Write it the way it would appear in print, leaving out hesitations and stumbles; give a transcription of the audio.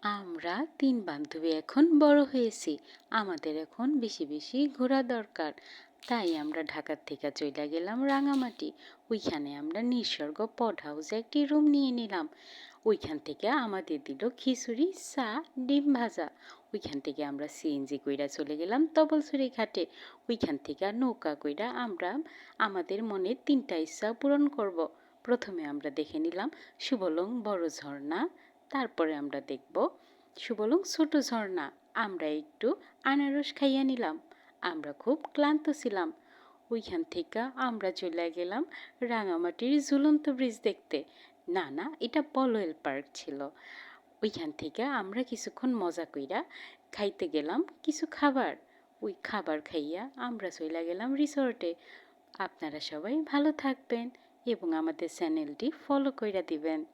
আমরা ৩ বান্ধবী এখন বড় হয়েছি। আমাদের এখন বেশি বেশি ঘোরা দরকার। তাই আমরা ঢাকা থেকে চইলা গেলাম রাঙামাটি। ওইখানে আমরা নিসর্গ পড হাউসে একটি রুম নিয়ে নিলাম। ওইখান থেকে আমাদের দিল খিচুড়ি, চা, ডিম ভাজা। ওইখান থেকে আমরা সিএনজি কইরা চলে গেলাম তবলছড়ি ঘাটে। ওইখান থেকে নৌকা কইরা আমরা আমাদের মনের ৩টা ইচ্ছা পূরণ করব। প্রথমে আমরা দেখে নিলাম সুবলং বড় ঝর্ণা। তারপরে আমরা দেখব সুবলং ছোট ঝর্ণা। আমরা একটু আনারস খাইয়া নিলাম। আমরা খুব ক্লান্ত ছিলাম। ওইখান থেকে আমরা চলে গেলাম রাঙামাটির ঝুলন্ত ব্রিজ দেখতে। না না, এটা পলয়েল পার্ক ছিল। ওইখান থেকে আমরা কিছুক্ষণ মজা কইরা খাইতে গেলাম কিছু খাবার। ওই খাবার খাইয়া আমরা চলে গেলাম রিসর্টে। আপনারা সবাই ভালো থাকবেন এবং আমাদের চ্যানেলটি ফলো কইরা দিবেন।